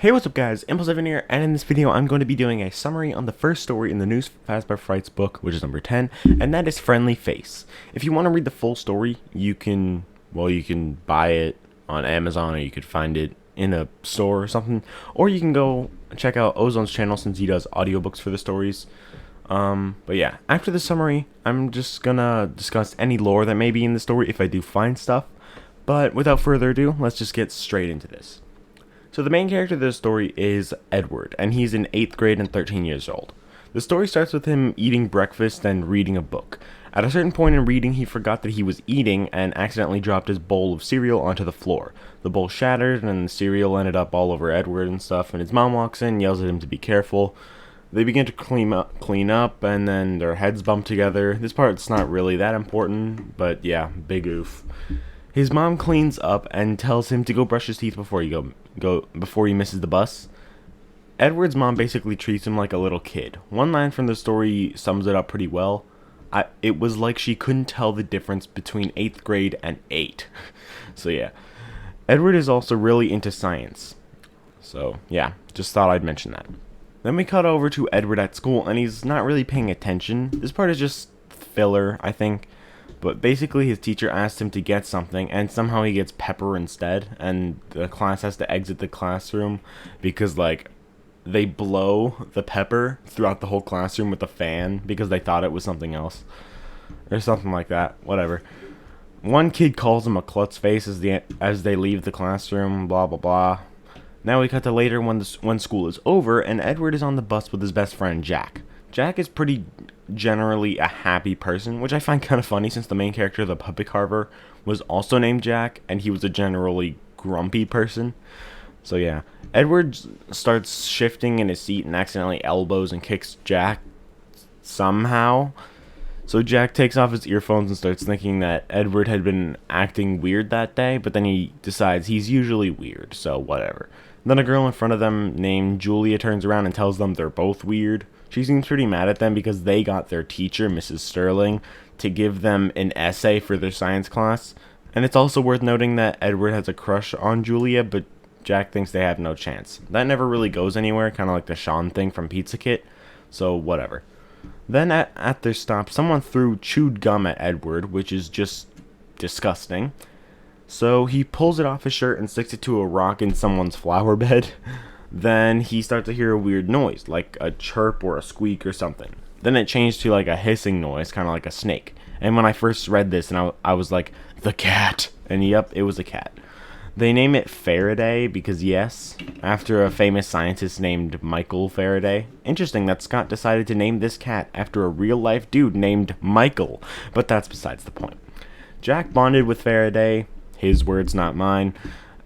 Hey, what's up guys, Impulsive here, and in this video I'm going to be doing a summary on the first story in the new Fazbear Frights book, which is number 10, and that is Friendly Face. If you want to read the full story, you can buy it on Amazon, or you could find it in a store or something, or you can go check out Ozone's channel since he does audiobooks for the stories. But yeah, after the summary, I'm just gonna discuss any lore that may be in the story if I do find stuff, but without further ado, let's just get straight into this. So the main character of this story is Edward, and he's in 8th grade and 13 years old. The story starts with him eating breakfast and reading a book. At a certain point in reading, he forgot that he was eating and accidentally dropped his bowl of cereal onto the floor. The bowl shattered, and the cereal ended up all over Edward and stuff, and his mom walks in, yells at him to be careful. They begin to clean up, and then their heads bump together. This part's not really that important, but yeah, big oof. His mom cleans up and tells him to go brush his teeth before he misses the bus. Edward's mom basically treats him like a little kid. One line from the story sums it up pretty well. It was like she couldn't tell the difference between 8th grade and 8. So yeah. Edward is also really into science. So yeah, just thought I'd mention that. Then we cut over to Edward at school, and he's not really paying attention. This part is just filler, I think. But basically his teacher asked him to get something, and somehow he gets pepper instead, and the class has to exit the classroom because, like, they blow the pepper throughout the whole classroom with a fan because they thought it was something else. Or something like that. Whatever. One kid calls him a klutz face as they leave the classroom, blah blah blah. Now we cut to later when school is over, and Edward is on the bus with his best friend Jack. Jack is pretty generally a happy person, which I find kind of funny since the main character, the puppet carver, was also named Jack, and he was a generally grumpy person. So yeah, Edward starts shifting in his seat and accidentally elbows and kicks Jack somehow. So Jack takes off his earphones and starts thinking that Edward had been acting weird that day, but then he decides he's usually weird, so whatever. Then a girl in front of them named Julia turns around and tells them they're both weird. She seems pretty mad at them because they got their teacher, Mrs. Sterling, to give them an essay for their science class. And it's also worth noting that Edward has a crush on Julia, but Jack thinks they have no chance. That never really goes anywhere, kind of like the Sean thing from Pizza Kit, so whatever. Then at their stop, someone threw chewed gum at Edward, which is just disgusting. So he pulls it off his shirt and sticks it to a rock in someone's flower bed. Then he starts to hear a weird noise, like a chirp or a squeak or something. Then it changed to like a hissing noise, kind of like a snake. And when I first read this, and I was like, the cat. And yep, it was a cat. They name it Faraday because yes, after a famous scientist named Michael Faraday. Interesting that Scott decided to name this cat after a real life dude named Michael, but that's besides the point. Jack bonded with Faraday, his words not mine.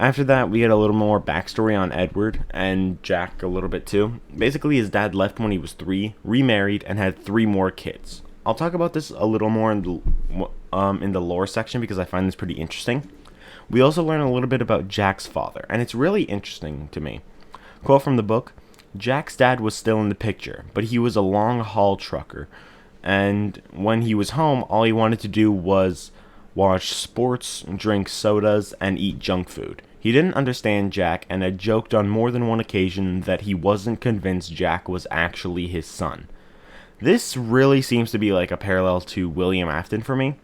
After that, we get a little more backstory on Edward, and Jack a little bit too. Basically, his dad left when he was 3, remarried, and had 3 more kids. I'll talk about this a little more in the lore section because I find this pretty interesting. We also learn a little bit about Jack's father, and it's really interesting to me. Quote from the book, Jack's dad was still in the picture, but he was a long-haul trucker, and when he was home, all he wanted to do was watch sports, drink sodas, and eat junk food. He didn't understand Jack and had joked on more than one occasion that he wasn't convinced Jack was actually his son. This really seems to be like a parallel to William Afton for me.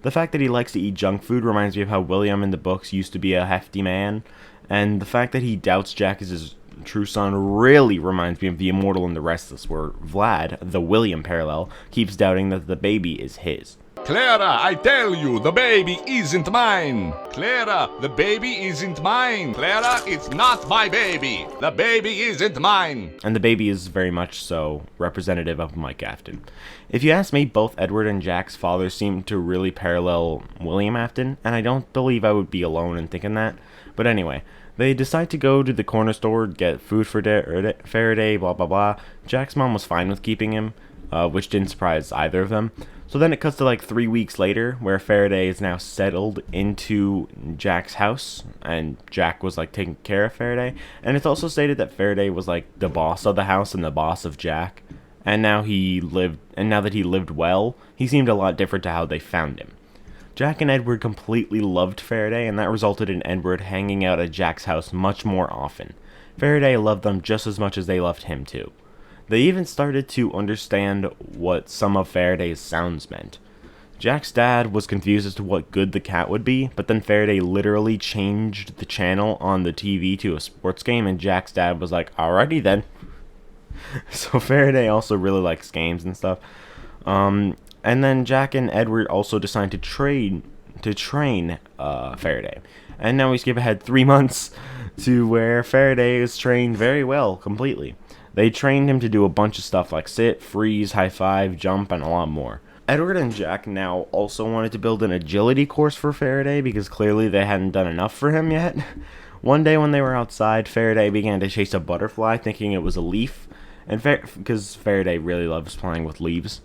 The fact that he likes to eat junk food reminds me of how William in the books used to be a hefty man, and the fact that he doubts Jack is his true son really reminds me of The Immortal and the Restless, where Vlad, the William parallel, keeps doubting that the baby is his. Clara, I tell you, the baby isn't mine. Clara, the baby isn't mine. Clara, it's not my baby. The baby isn't mine. And the baby is very much so representative of Mike Afton. If you ask me, both Edward and Jack's fathers seem to really parallel William Afton, and I don't believe I would be alone in thinking that. But anyway, they decide to go to the corner store, get food for Faraday, blah blah blah. Jack's mom was fine with keeping him, which didn't surprise either of them. So then it cuts to like 3 weeks later, where Faraday is now settled into Jack's house, and Jack was like taking care of Faraday. And it's also stated that Faraday was like the boss of the house and the boss of Jack. And now that he lived well, he seemed a lot different to how they found him. Jack and Edward completely loved Faraday, and that resulted in Edward hanging out at Jack's house much more often. Faraday loved them just as much as they loved him too. They even started to understand what some of Faraday's sounds meant. Jack's dad was confused as to what good the cat would be, but then Faraday literally changed the channel on the TV to a sports game, and Jack's dad was like, alrighty then. So Faraday also really likes games and stuff. And then Jack and Edward also decided to train Faraday. And now we skip ahead 3 months to where Faraday is trained very well, completely. They trained him to do a bunch of stuff like sit, freeze, high five, jump, and a lot more. Edward and Jack now also wanted to build an agility course for Faraday because clearly they hadn't done enough for him yet. One day when they were outside, Faraday began to chase a butterfly thinking it was a leaf, and because Faraday really loves playing with leaves.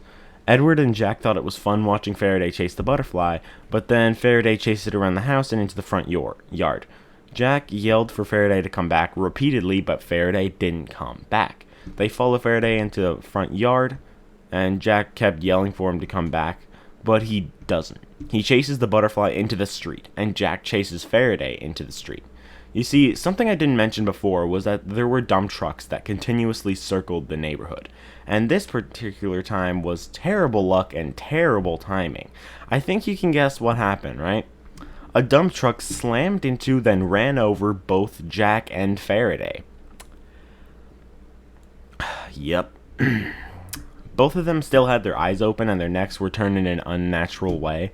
Edward and Jack thought it was fun watching Faraday chase the butterfly, but then Faraday chased it around the house and into the front yard. Jack yelled for Faraday to come back repeatedly, but Faraday didn't come back. They followed Faraday into the front yard, and Jack kept yelling for him to come back, but he doesn't. He chases the butterfly into the street, and Jack chases Faraday into the street. You see, something I didn't mention before was that there were dump trucks that continuously circled the neighborhood, and this particular time was terrible luck and terrible timing. I think you can guess what happened, right? A dump truck slammed into, then ran over both Jack and Faraday. Yep. Both of them still had their eyes open and their necks were turned in an unnatural way.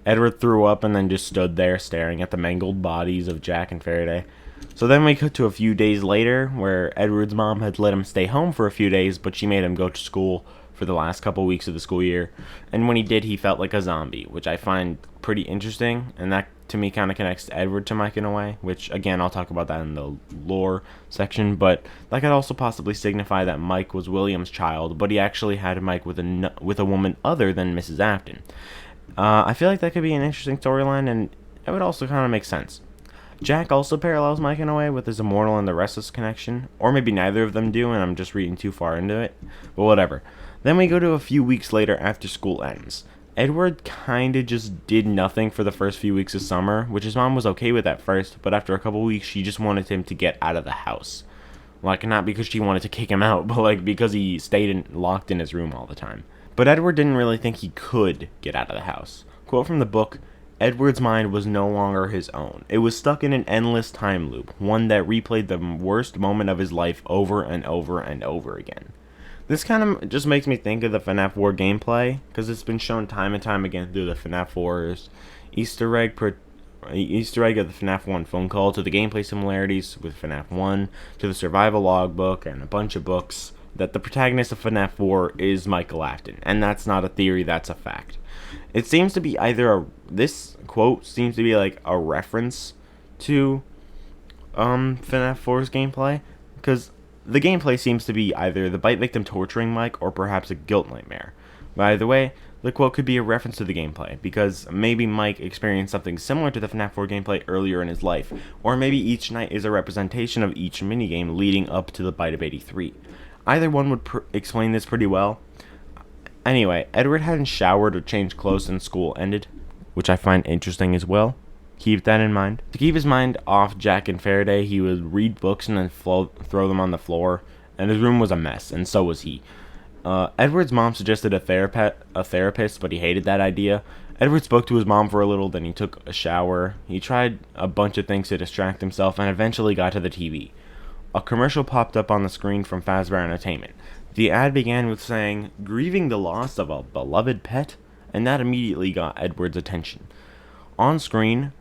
Edward threw up and then just stood there staring at the mangled bodies of Jack and Faraday. So then we cut to a few days later, where Edward's mom had let him stay home for a few days, but she made him go to school for the last couple weeks of the school year. And when he did, he felt like a zombie, which I find pretty interesting, and that to me kind of connects Edward to Mike in a way, which again I'll talk about that in the lore section, but that could also possibly signify that Mike was William's child, but he actually had Mike with a woman other than Mrs. Afton. I feel like that could be an interesting storyline, and it would also kind of make sense. Jack also parallels Mike in a way with his Immortal and the Restless connection, or maybe neither of them do and I'm just reading too far into it, but whatever. Then we go to a few weeks later after school ends. Edward kinda just did nothing for the first few weeks of summer, which his mom was okay with at first, but after a couple weeks she just wanted him to get out of the house. Like, not because she wanted to kick him out, but like because he stayed locked in his room all the time. But Edward didn't really think he could get out of the house. Quote from the book, Edward's mind was no longer his own. It was stuck in an endless time loop, one that replayed the worst moment of his life over and over and over again. This kind of just makes me think of the FNaF 4 gameplay, because it's been shown time and time again through the FNaF 4's Easter egg of the FNaF 1 phone call, to the gameplay similarities with FNaF 1, to the survival logbook, and a bunch of books, that the protagonist of FNaF 4 is Michael Afton, and that's not a theory, that's a fact. It seems to be this quote seems to be like a reference to FNaF 4's gameplay, because the gameplay seems to be either the bite victim torturing Mike or perhaps a guilt nightmare. But either way, the quote could be a reference to the gameplay, because maybe Mike experienced something similar to the FNaF 4 gameplay earlier in his life, or maybe each night is a representation of each minigame leading up to the Bite of 83. Either one would explain this pretty well. Anyway, Edward hadn't showered or changed clothes since school ended, which I find interesting as well. Keep that in mind. To keep his mind off Jack and Faraday, he would read books and then throw them on the floor, and his room was a mess, and so was he. Edward's mom suggested a therapist, but he hated that idea. Edward spoke to his mom for a little, then he took a shower. He tried a bunch of things to distract himself, and eventually got to the TV. A commercial popped up on the screen from Fazbear Entertainment. The ad began with saying, "Grieving the loss of a beloved pet?" And that immediately got Edward's attention. On screen,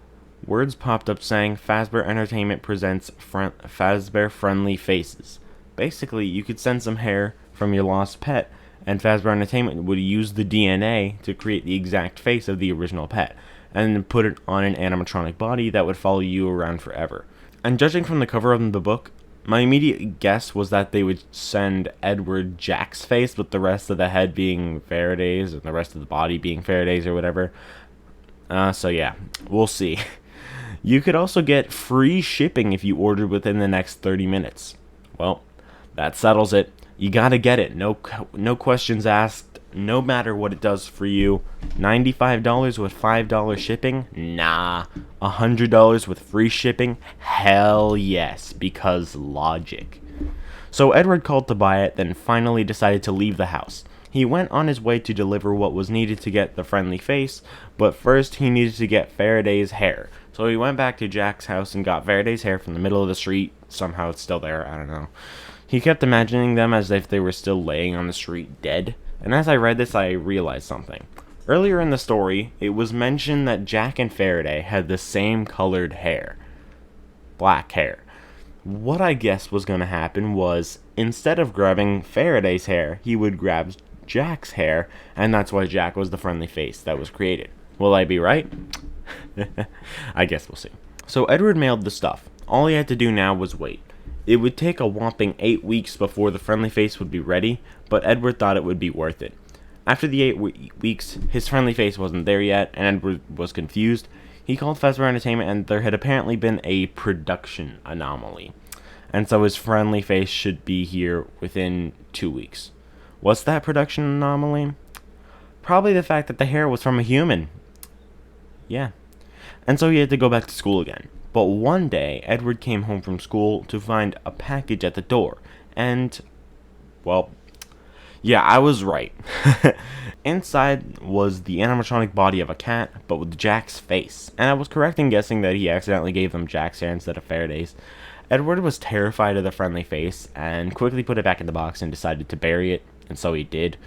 words popped up saying, "Fazbear Entertainment presents Fazbear Friendly Faces." Basically, you could send some hair from your lost pet, and Fazbear Entertainment would use the DNA to create the exact face of the original pet, and put it on an animatronic body that would follow you around forever. And judging from the cover of the book, my immediate guess was that they would send Edward Jack's face, with the rest of the head being Faraday's and the rest of the body being Faraday's or whatever. So yeah, we'll see. You could also get free shipping if you ordered within the next 30 minutes. Well, that settles it. You gotta get it. No questions asked. No matter what it does for you. $95 with $5 shipping? Nah. $100 with free shipping? Hell yes, because logic. So Edward called to buy it, then finally decided to leave the house. He went on his way to deliver what was needed to get the friendly face, but first he needed to get Faraday's hair. So he went back to Jack's house and got Faraday's hair from the middle of the street. Somehow it's still there, I don't know. He kept imagining them as if they were still laying on the street dead, and as I read this I realized something. Earlier in the story, it was mentioned that Jack and Faraday had the same colored hair. Black hair. What I guessed was going to happen was, instead of grabbing Faraday's hair, he would grab Jack's hair, and that's why Jack was the friendly face that was created. Will I be right? I guess we'll see. So Edward mailed the stuff. All he had to do now was wait. It would take a whopping 8 weeks before the friendly face would be ready, but Edward thought it would be worth it. After the 8 weeks, his friendly face wasn't there yet, and Edward was confused. He called Fazbear Entertainment, and there had apparently been a production anomaly, and so his friendly face should be here within 2 weeks. What's that production anomaly? Probably the fact that the hair was from a human. Yeah. And so he had to go back to school again. But one day, Edward came home from school to find a package at the door, and, well, yeah, I was right. Inside was the animatronic body of a cat, but with Jack's face, and I was correct in guessing that he accidentally gave them Jack's hair instead of Faraday's. Edward was terrified of the friendly face, and quickly put it back in the box and decided to bury it, and so he did,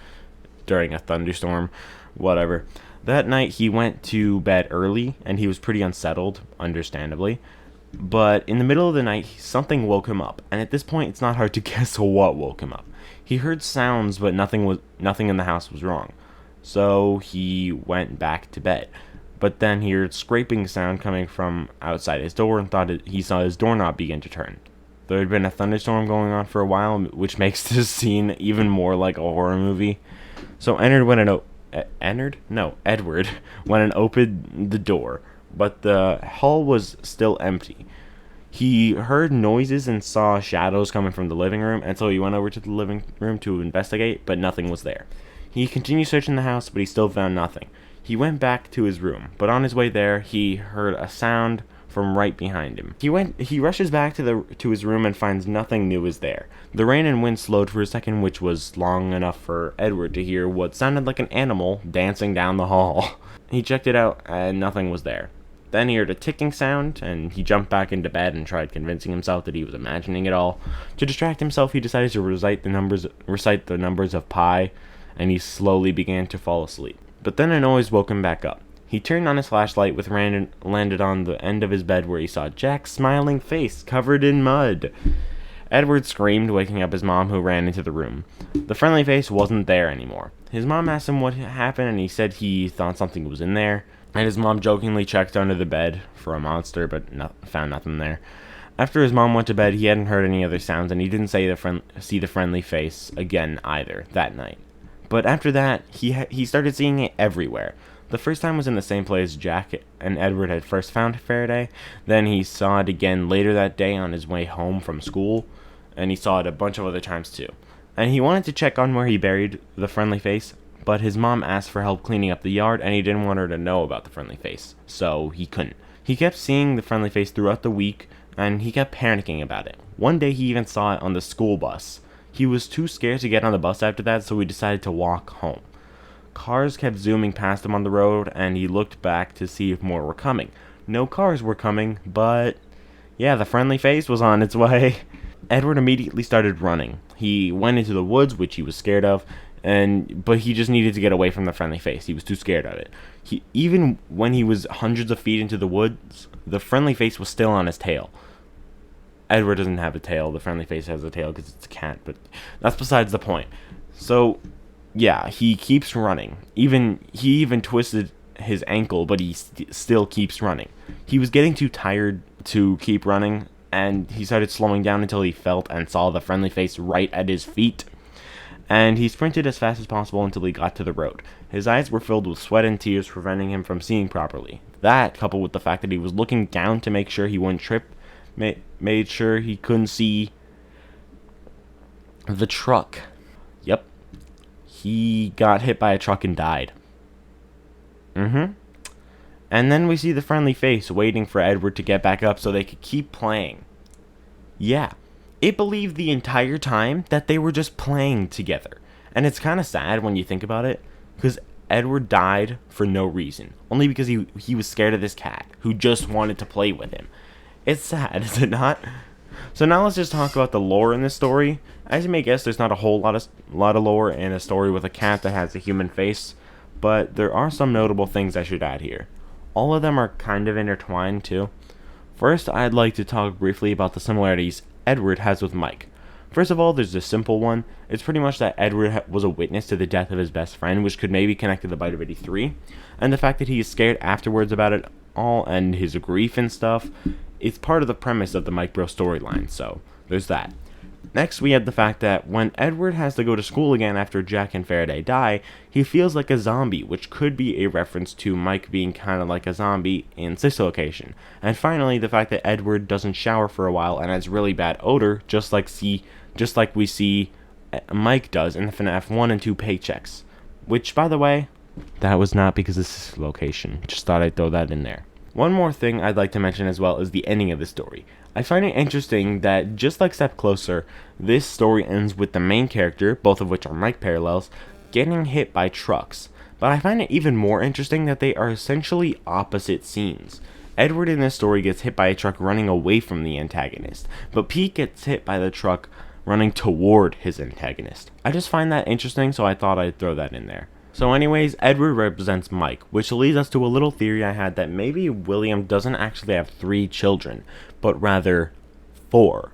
during a thunderstorm, whatever. That night he went to bed early, and he was pretty unsettled, understandably. But in the middle of the night, something woke him up, and at this point it's not hard to guess what woke him up. He heard sounds, but nothing in the house was wrong. So he went back to bed. But then he heard scraping sound coming from outside his door and thought he saw his doorknob begin to turn. There had been a thunderstorm going on for a while, which makes this scene even more like a horror movie. So Edward went and opened the door, but the hall was still empty. He heard noises and saw shadows coming from the living room, and so he went over to the living room to investigate, but nothing was there. He continued searching the house, but he still found nothing. He went back to his room, but on his way there, he heard a sound from right behind him. He rushes back to his room and finds nothing new is there. The rain and wind slowed for a second, which was long enough for Edward to hear what sounded like an animal dancing down the hall. He checked it out, and nothing was there. Then he heard a ticking sound, and he jumped back into bed and tried convincing himself that he was imagining it all. To distract himself, he decided to recite the numbers of pi, and he slowly began to fall asleep. But then a noise woke him back up. He turned on his flashlight, which landed on the end of his bed, where he saw Jack's smiling face covered in mud. Edward screamed, waking up his mom, who ran into the room. The friendly face wasn't there anymore. His mom asked him what happened, and he said he thought something was in there. And his mom jokingly checked under the bed for a monster, but found nothing there. After his mom went to bed, he hadn't heard any other sounds, and he didn't see the friendly face again either that night. But after that, he started seeing it everywhere. The first time was in the same place Jack and Edward had first found Faraday. Then he saw it again later that day on his way home from school, and he saw it a bunch of other times too. And he wanted to check on where he buried the friendly face, but his mom asked for help cleaning up the yard, and he didn't want her to know about the friendly face, so he couldn't. He kept seeing the friendly face throughout the week, and he kept panicking about it. One day he even saw it on the school bus. He was too scared to get on the bus after that, so he decided to walk home. Cars kept zooming past him on the road, and he looked back to see if more were coming. No cars were coming, but yeah, the friendly face was on its way. Edward immediately started running. He went into the woods, which he was scared of, but he just needed to get away from the friendly face. He was too scared of it. Even when he was hundreds of feet into the woods, the friendly face was still on his tail. Edward doesn't have a tail. The friendly face has a tail because it's a cat, but that's besides the point. So yeah, he keeps running. He even twisted his ankle, but he still keeps running. He was getting too tired to keep running, and he started slowing down until he felt and saw the friendly face right at his feet. And he sprinted as fast as possible until he got to the road. His eyes were filled with sweat and tears, preventing him from seeing properly. That, coupled with the fact that he was looking down to make sure he wouldn't trip, made sure he couldn't see The truck. Yep. He got hit by a truck and died. And then we see the friendly face waiting for Edward to get back up so they could keep playing. Yeah. It believed the entire time that they were just playing together. And it's kind of sad when you think about it, because Edward died for no reason. Only because he was scared of this cat, who just wanted to play with him. It's sad, is it not? So now let's just talk about the lore in this story. As you may guess, there's not a whole lot of lore in a story with a cat that has a human face, but there are some notable things I should add here. All of them are kind of intertwined too. First, I'd like to talk briefly about the similarities Edward has with Mike. First of all, there's the simple one. It's pretty much that Edward was a witness to the death of his best friend, which could maybe connect to the bite of 83, and the fact that he is scared afterwards about it all and his grief and stuff. It's part of the premise of the Mike Bro storyline, so there's that. Next, we have the fact that when Edward has to go to school again after Jack and Faraday die, he feels like a zombie, which could be a reference to Mike being kind of like a zombie in this location. And finally, the fact that Edward doesn't shower for a while and has really bad odor, just like we see Mike does in the FNaF 1 and 2 paychecks. Which, by the way, that was not because of this location. Just thought I'd throw that in there. One more thing I'd like to mention as well is the ending of the story. I find it interesting that, just like Step Closer, this story ends with the main character, both of which are Mike parallels, getting hit by trucks. But I find it even more interesting that they are essentially opposite scenes. Edward in this story gets hit by a truck running away from the antagonist, but Pete gets hit by the truck running toward his antagonist. I just find that interesting, so I thought I'd throw that in there. So anyways, Edward represents Mike, which leads us to a little theory I had that maybe William doesn't actually have 3 children, but rather 4.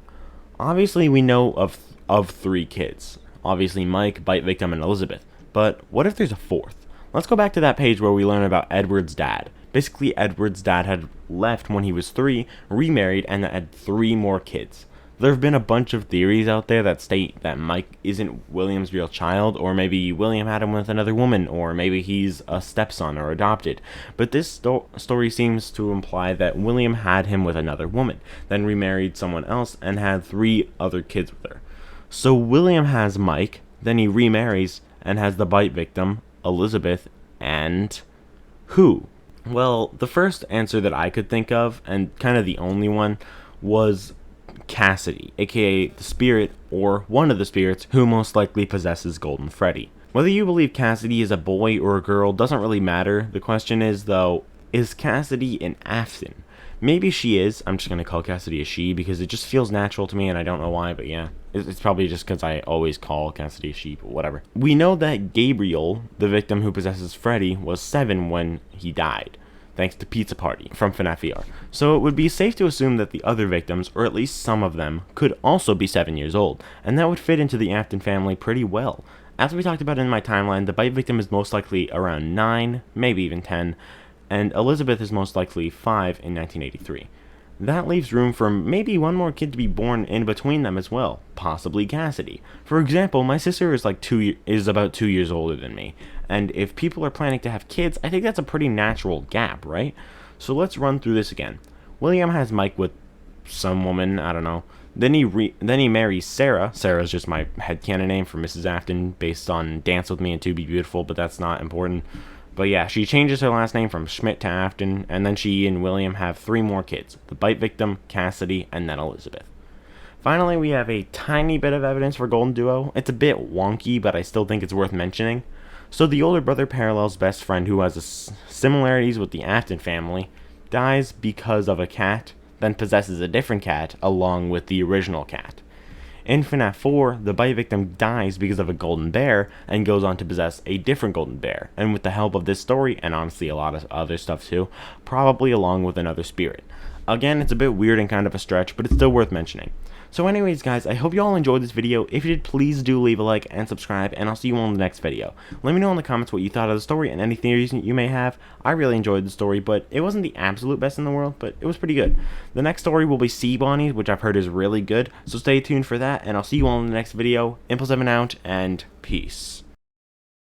Obviously, we know of 3 kids. Obviously, Mike, Bite Victim, and Elizabeth. But what if there's a 4th? Let's go back to that page where we learn about Edward's dad. Basically, Edward's dad had left when he was 3, remarried, and had 3 more kids. There have been a bunch of theories out there that state that Mike isn't William's real child, or maybe William had him with another woman, or maybe he's a stepson or adopted. But this story seems to imply that William had him with another woman, then remarried someone else, and had 3 other kids with her. So William has Mike, then he remarries, and has the bite victim, Elizabeth, and who? Well, the first answer that I could think of, and kind of the only one, was Cassidy, aka the spirit, or one of the spirits, who most likely possesses Golden Freddy. Whether you believe Cassidy is a boy or a girl doesn't really matter. The question is, though, is Cassidy an Afton? Maybe she is. I'm just going to call Cassidy a she because it just feels natural to me, and I don't know why, but yeah. It's probably just because I always call Cassidy a she, but whatever. We know that Gabriel, the victim who possesses Freddy, was 7 when he died, thanks to Pizza Party from FNaF VR. So it would be safe to assume that the other victims, or at least some of them, could also be 7 years old, and that would fit into the Afton family pretty well. As we talked about in my timeline, the bite victim is most likely around 9, maybe even 10, and Elizabeth is most likely 5 in 1983. That leaves room for maybe one more kid to be born in between them as well, possibly Cassidy. For example, my sister is about 2 years older than me, and if people are planning to have kids, I think that's a pretty natural gap, right? So let's run through this again. William has Mike with some woman, I don't know. Then he marries Sarah. Sarah's just my headcanon name for Mrs. Afton, based on Dance With Me and To Be Beautiful, but that's not important. But yeah, she changes her last name from Schmidt to Afton, and then she and William have 3 more kids. The bite victim, Cassidy, and then Elizabeth. Finally, we have a tiny bit of evidence for Golden Duo. It's a bit wonky, but I still think it's worth mentioning. So the older brother parallels best friend who has similarities with the Afton family, dies because of a cat, then possesses a different cat along with the original cat. In FNaF 4, the bite victim dies because of a golden bear and goes on to possess a different golden bear, and with the help of this story, and honestly a lot of other stuff too, probably along with another spirit. Again, it's a bit weird and kind of a stretch, but it's still worth mentioning. So anyways guys, I hope you all enjoyed this video. If you did, please do leave a like and subscribe, and I'll see you all in the next video. Let me know in the comments what you thought of the story and any theories you may have. I really enjoyed the story, but it wasn't the absolute best in the world, but it was pretty good. The next story will be Sea Bonnie, which I've heard is really good, so stay tuned for that, and I'll see you all in the next video. Impulse7 out, and peace.